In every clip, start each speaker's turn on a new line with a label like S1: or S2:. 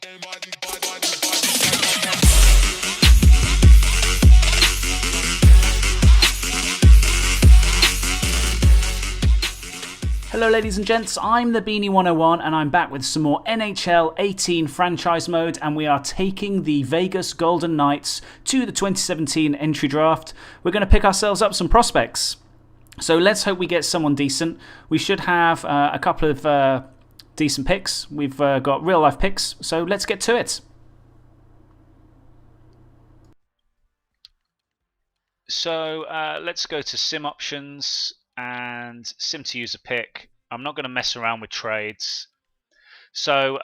S1: Hello ladies and gents, I'm the Beanie 101 and I'm back with some more NHL 18 franchise mode, and we are taking the Vegas Golden Knights to the 2017 Entry Draft. We're going to pick ourselves up some prospects. So let's hope we get someone decent. We should have a couple of decent picks. We've got real life picks, so let's get to it. So let's go to sim options and sim to use a pick. I'm not going to mess around with trades. So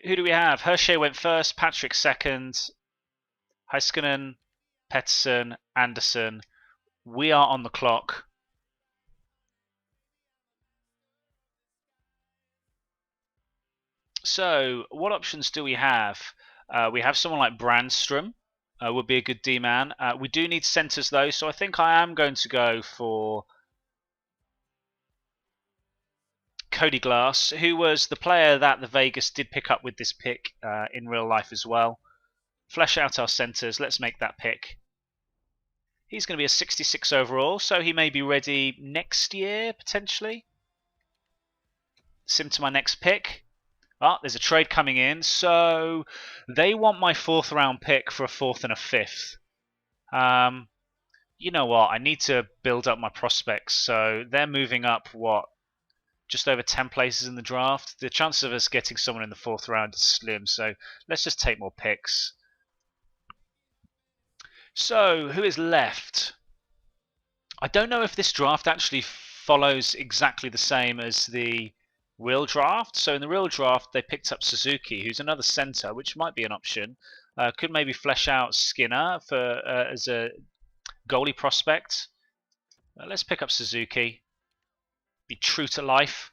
S1: who do we have? Hershey went first, Patrick second, Heiskanen, Pettersson, Anderson. We are on the clock. So what options do we have? We have someone like Brandstrom. Would be a good D-man. We do need centres though, so I think I am going to go for Cody Glass, who was the player that the Vegas did pick up with this pick in real life as well. Flesh out our centres. Let's make that pick. He's going to be a 66 overall, so he may be ready next year, potentially. Sim to my next pick. Ah, there's a trade coming in, so they want my 4th round pick for a 4th and a 5th. You know what? I need to build up my prospects, so they're moving up, what, just over 10 places in the draft? The chance of us getting someone in the 4th round is slim, so let's just take more picks. So, who is left? I don't know if this draft actually follows exactly the same as the real draft. So in the real draft, they picked up Suzuki, who's another centre, which might be an option. Could maybe flesh out Skinner for as a goalie prospect. Let's pick up Suzuki. Be true to life.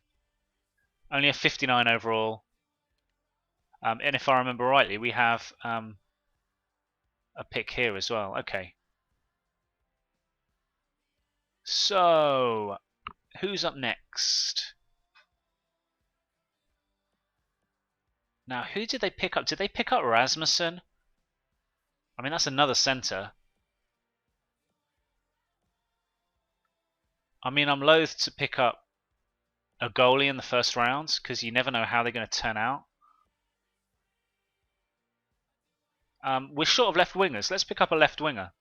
S1: Only a 59 overall. And if I remember rightly, we have a pick here as well. Okay. So, who's up next? Now, who did they pick up? Did they pick up Rasmussen? I mean, that's another centre. I mean, I'm loath to pick up a goalie in the first round because you never know how they're going to turn out. We're short of left wingers. Let's pick up a left winger.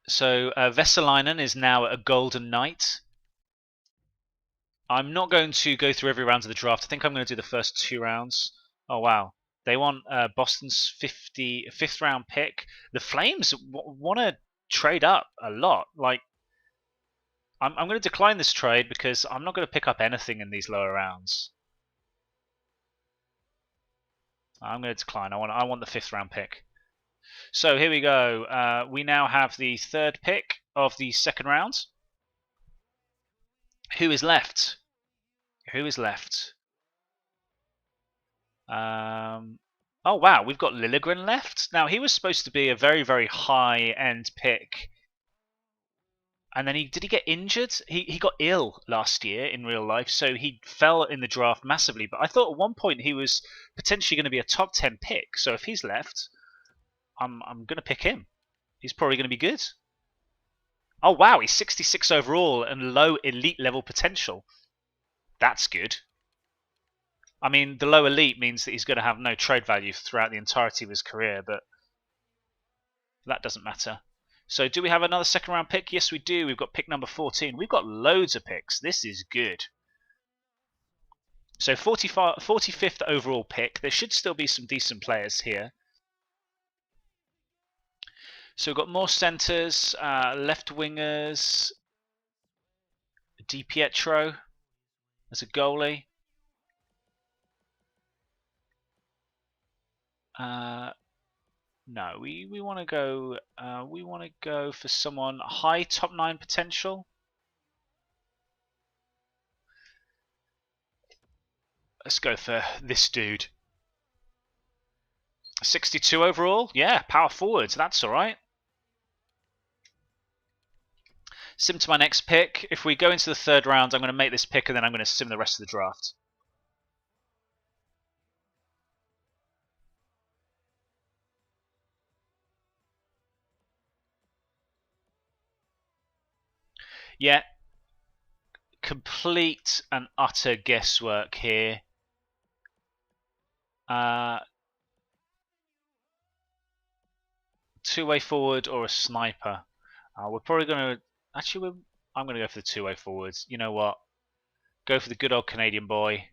S1: So Vesalainen is now a Golden Knight. I'm not going to go through every round of the draft. I think I'm going to do the first 2 rounds. Oh, wow. They want Boston's 5th round pick. The Flames want to trade up a lot. Like, I'm going to decline this trade because I'm not going to pick up anything in these lower rounds. I'm going to decline. I want the 5th round pick. So here we go. We now have the 3rd pick of the 2nd round. Who is left? Who is left? Oh wow, we've got Liljegren left. Now he was supposed to be a very, very high-end pick, and then did he get injured? He got ill last year in real life, so he fell in the draft massively. But I thought at one point he was potentially going to be a top 10 pick. So if he's left, I'm going to pick him. He's probably going to be good. Oh wow, he's 66 overall and low elite level potential. That's good. I mean, the low elite means that he's going to have no trade value throughout the entirety of his career, but that doesn't matter. So do we have another 2nd round pick? Yes, we do. We've got pick number 14. We've got loads of picks. This is good. So 45th overall pick. There should still be some decent players here. So we've got more centres, left wingers, DiPietro as a goalie. No, we want to go for someone high top 9 potential. Let's go for this dude. 62 overall. Yeah, power forwards. That's all right. Sim to my next pick. If we go into the third round, I'm going to make this pick and then I'm going to sim the rest of the draft. Yeah, complete and utter guesswork here. Two-way forward or a sniper. We're probably going to... Actually, I'm going to go for the two-way forwards. You know what? Go for the good old Canadian boy.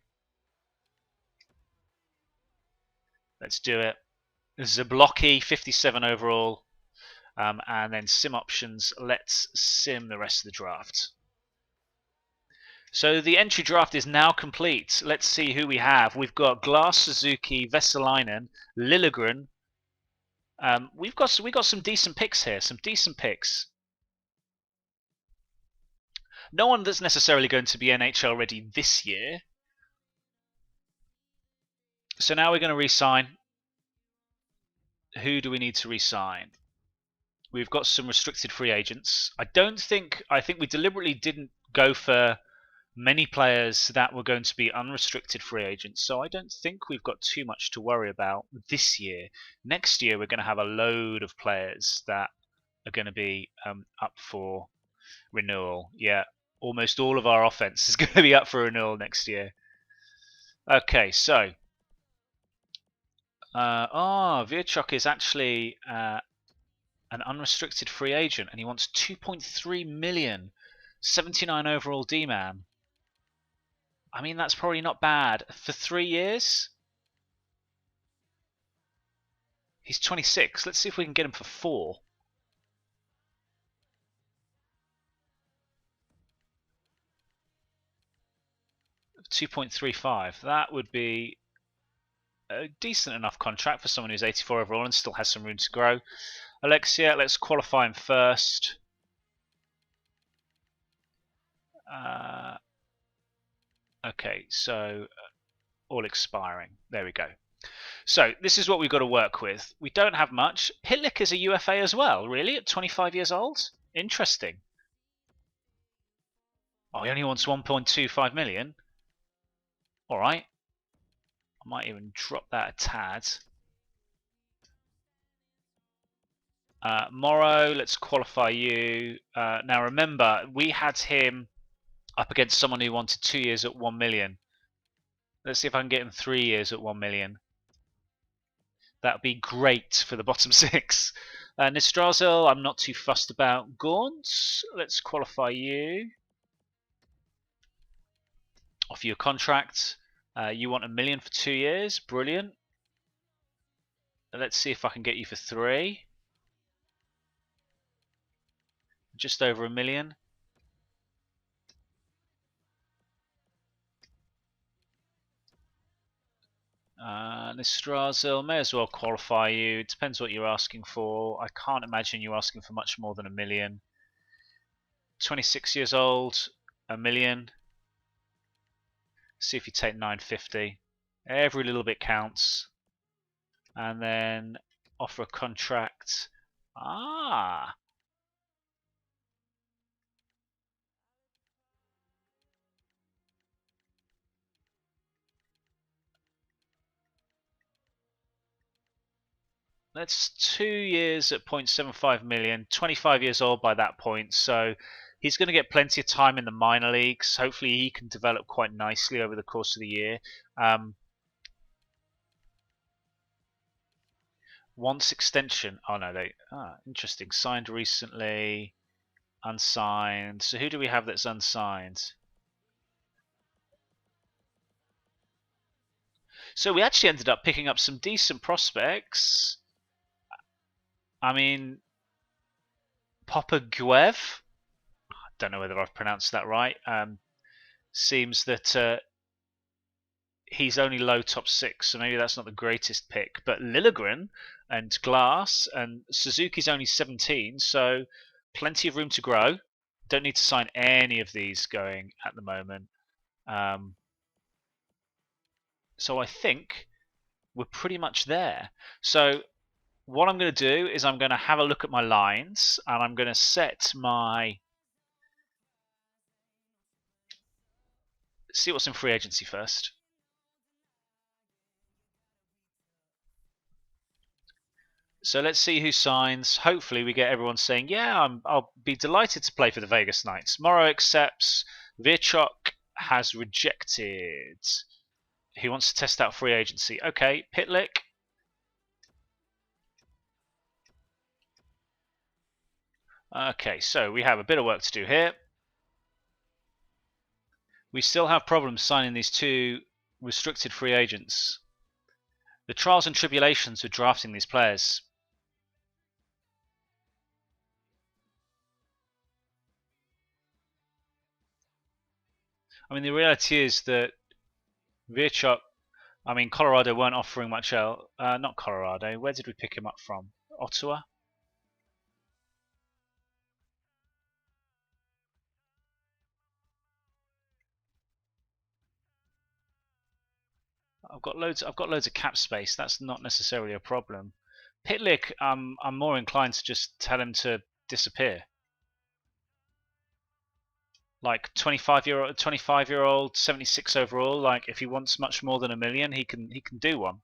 S1: Let's do it. Zablocki, 57 overall. And then sim options. Let's sim the rest of the draft. So the entry draft is now complete. Let's see who we have. We've got Glass, Suzuki, Vesalainen, Liljegren. We got some decent picks here. Some decent picks. No one that's necessarily going to be NHL ready this year. So now we're going to re-sign. Who do we need to re-sign? We've got some restricted free agents. I think we deliberately didn't go for many players that were going to be unrestricted free agents, so I don't think we've got too much to worry about this year. Next year we're going to have a load of players that are going to be up for renewal. Yeah, almost all of our offense is going to be up for renewal next year. Okay, so Virchok is actually an unrestricted free agent, and he wants 2.3 million, 79 overall D-man. I mean, that's probably not bad for 3 years. He's 26. Let's see if we can get him for 4. $2.35. That would be a decent enough contract for someone who's 84 overall and still has some room to grow. Alexia, let's qualify him first. Okay, so all expiring. There we go. So this is what we've got to work with. We don't have much. Pitlick is a UFA as well, really, at 25 years old? Interesting. Oh, he only wants 1.25 million? Alright. I might even drop that a tad. Morrow, let's qualify you. Now remember, we had him up against someone who wanted 2 years at 1 million. Let's see if I can get him 3 years at 1 million. That would be great for the bottom 6. Nistrazel, I'm not too fussed about. Gaunt, let's qualify you. Offer you a contract. You want 1 million for 2 years. Brilliant. Let's see if I can get you for 3. Just over 1 million. Nistrazel, may as well qualify you. It depends what you're asking for. I can't imagine you asking for much more than 1 million. 26 years old, 1 million. See if you take 950. Every little bit counts. And then offer a contract. That's 2 years at 0.75 million, 25 years old by that point, so he's going to get plenty of time in the minor leagues. Hopefully he can develop quite nicely over the course of the year. Wants extension. Oh no, interesting. Signed recently, unsigned. So who do we have that's unsigned? So we actually ended up picking up some decent prospects. I mean, Popoguev. I don't know whether I've pronounced that right. Seems that he's only low top 6, so maybe that's not the greatest pick. But Liljegren and Glass and Suzuki's only 17, so plenty of room to grow. Don't need to sign any of these going at the moment. So I think we're pretty much there. So what I'm going to do is I'm going to have a look at my lines, and I'm going to set my see what's in free agency first. So let's see who signs. Hopefully we get everyone saying, yeah, I'll be delighted to play for the Vegas Knights. Morrow accepts. Virchok has rejected. He wants to test out free agency. Okay, Pitlick. Okay, so we have a bit of work to do here. We still have problems signing these two restricted free agents. The trials and tribulations of drafting these players. I mean, the reality is that Virchok, I mean, Colorado weren't offering much else. Not Colorado. Where did we pick him up from? Ottawa? I've got loads of cap space. That's not necessarily a problem. Pitlick, I'm more inclined to just tell him to disappear. Like 25-year-old, 76 overall. Like if he wants much more than $1 million, he can do one.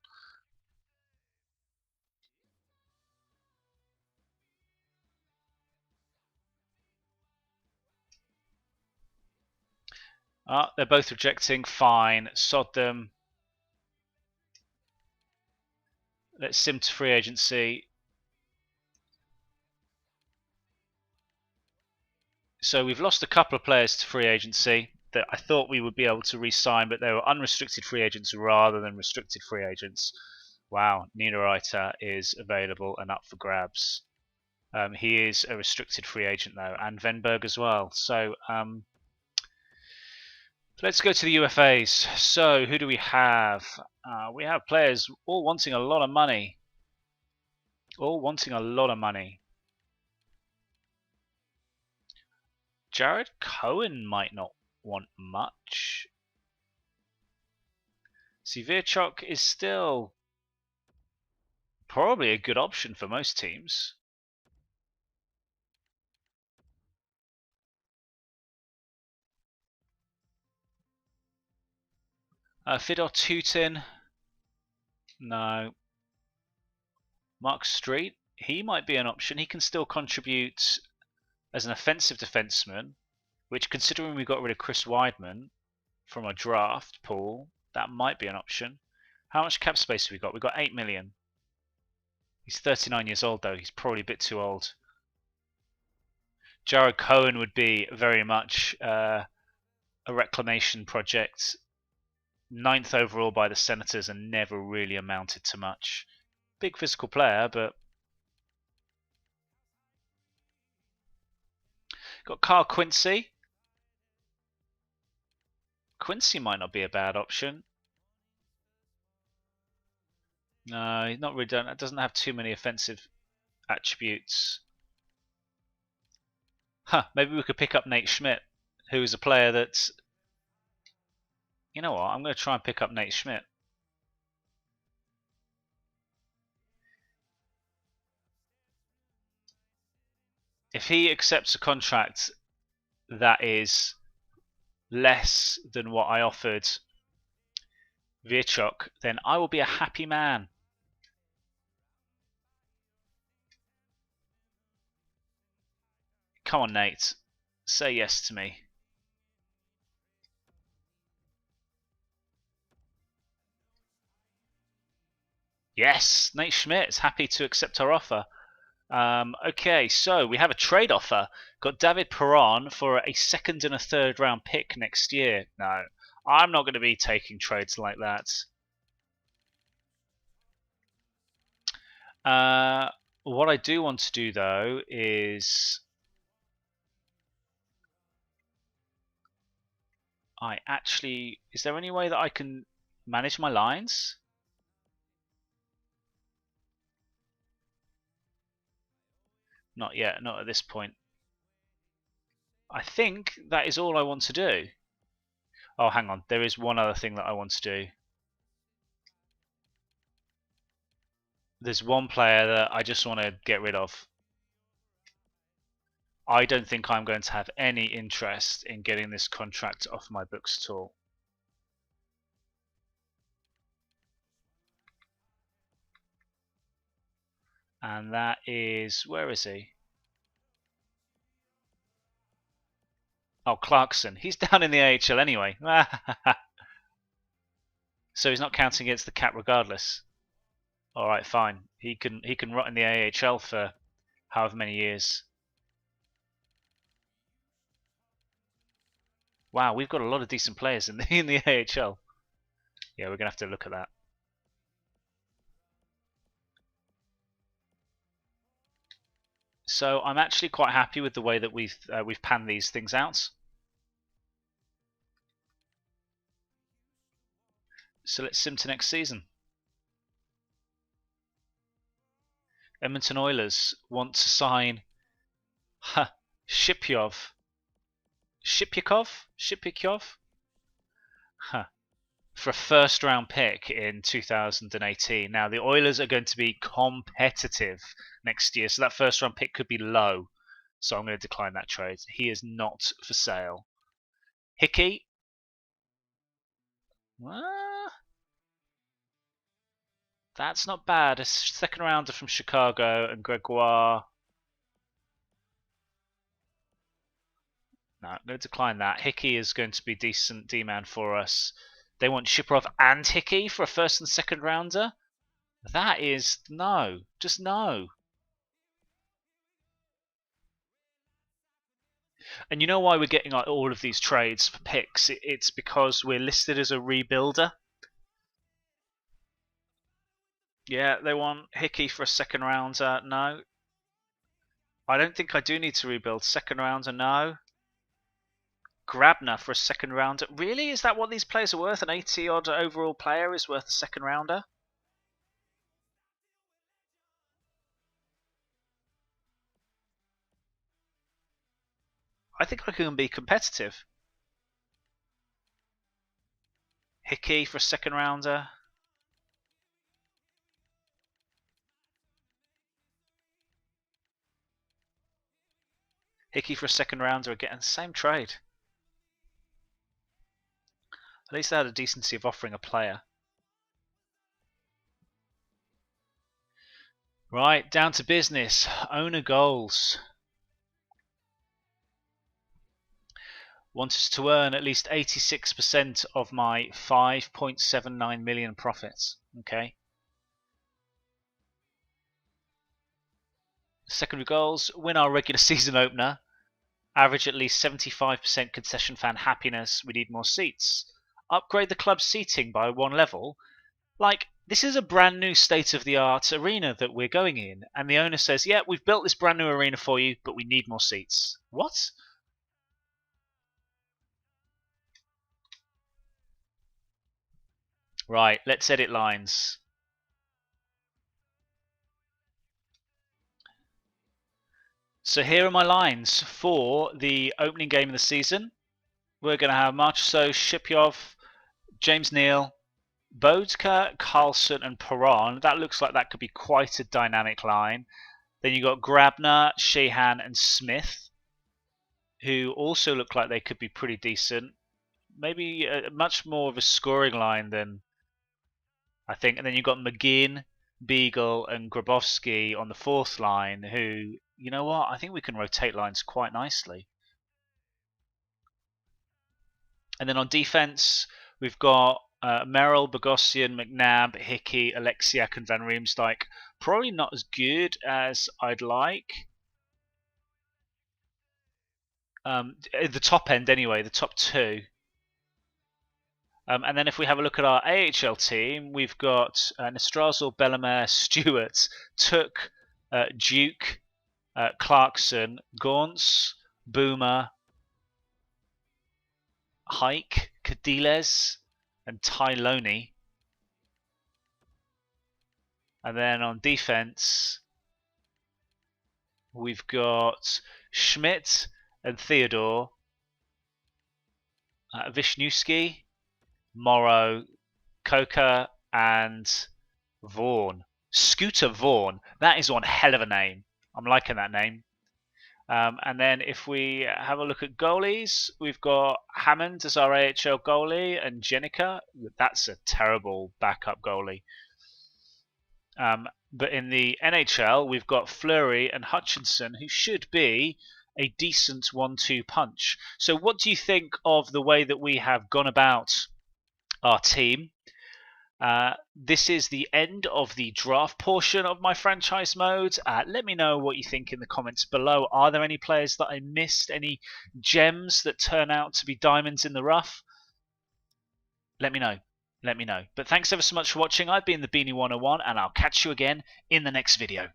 S1: They're both rejecting. Fine, sod them. Let's sim to free agency. So we've lost a couple of players to free agency that I thought we would be able to re-sign, but they were unrestricted free agents rather than restricted free agents. Wow, Niederreiter is available and up for grabs. He is a restricted free agent though, and Venberg as well. So let's go to the UFAs. So who do we have? We have players all wanting a lot of money. All wanting a lot of money. Jared Cohen might not want much. See, Virchok is still probably a good option for most teams. Fedor Tutin, no. Mark Street, he might be an option. He can still contribute as an offensive defenseman, which, considering we got rid of Chris Weidman from our draft pool, that might be an option. How much cap space have we got? We've got 8 million. He's 39 years old though. He's probably a bit too old. Jared Cohen would be very much a reclamation project. 9th overall by the Senators and never really amounted to much. Big physical player, but got Carl Quincy. Quincy might not be a bad option. No, he's not really done. It doesn't have too many offensive attributes. Huh, maybe we could pick up Nate Schmidt, who is a player that's... You know what, I'm going to try and pick up Nate Schmidt. If he accepts a contract that is less than what I offered Virchok, then I will be a happy man. Come on, Nate. Say yes to me. Yes, Nate Schmidt is happy to accept our offer. Okay, so we have a trade offer. Got David Perron for a 2nd and a 3rd round pick next year. No, I'm not going to be taking trades like that. What I do want to do though is is there any way that I can manage my lines? Not yet, not at this point. I think that is all I want to do. Oh, hang on. There is one other thing that I want to do. There's one player that I just want to get rid of. I don't think I'm going to have any interest in getting this contract off my books at all. And that is, where is he? Oh, Clarkson. He's down in the AHL anyway. So he's not counting against the cap regardless. All right, fine. He can rot in the AHL for however many years. Wow, we've got a lot of decent players in the AHL. Yeah, we're gonna have to look at that. So I'm actually quite happy with the way that we've panned these things out. So let's sim to next season. Edmonton Oilers want to sign Shipyov. Shipyakov? Huh. For a first round pick in 2018. Now, the Oilers are going to be competitive next year, so that first round pick could be low. So I'm going to decline that trade. He is not for sale. Hickey. That's not bad. A second rounder from Chicago and Gregoire. No, I'm going to decline that. Hickey is going to be decent D-man for us. They want Shiprov and Hickey for a first and second rounder? That is no. Just no. And you know why we're getting all of these trades for picks? It's because we're listed as a rebuilder. Yeah, they want Hickey for a second rounder. No. I don't think I do need to rebuild. Second rounder, no. Grabner for a second rounder. Really? Is that what these players are worth? An 80-odd overall player is worth a second rounder? I think I can be competitive. Hickey for a second rounder. Hickey for a second rounder again. Same trade. At least they had a decency of offering a player. Right, down to business. Owner goals. Want us to earn at least 86% of my 5.79 million profits. Okay. Secondary goals. Win our regular season opener. Average at least 75% concession fan happiness. We need more seats. Upgrade the club's seating by one level. Like, this is a brand new state-of-the-art arena that we're going in, and the owner says, yeah, we've built this brand new arena for you, but we need more seats. What? Right, let's edit lines. So here are my lines for the opening game of the season. We're going to have Marchessault, Shipyov, James Neal, Bodka, Carlson, and Perron. That looks like that could be quite a dynamic line. Then you've got Grabner, Sheehan, and Smith, who also look like they could be pretty decent. Maybe much more of a scoring line than I think. And then you've got McGinn, Beagle, and Grabowski on the fourth line, who, you know what, I think we can rotate lines quite nicely. And then on defense, we've got Merrill, Bogosian, McNabb, Hickey, Alexiak, and Van Riemsdyk. Probably not as good as I'd like. The top end, anyway, the top two. And then if we have a look at our AHL team, we've got Nestrazel, Bellemare, Stewart, Took, Duke, Clarkson, Gaunce, Boomer, Hike, Cadiles, and Ty Loney. And then on defense, we've got Schmidt and Theodore, Wisniewski, Morrow, Coca, and Vaughan. Scooter Vaughan. That is one hell of a name. I'm liking that name. And then if we have a look at goalies, we've got Hammond as our AHL goalie and Jenica. That's a terrible backup goalie. But in the NHL, we've got Fleury and Hutchinson, who should be a decent 1-2 punch. So what do you think of the way that we have gone about our team? This is the end of the draft portion of my franchise mode. Let me know what you think in the comments below. Are there any players that I missed? Any gems that turn out to be diamonds in the rough? Let me know. Let me know. But thanks ever so much for watching. I've been the Beanie 101, and I'll catch you again in the next video.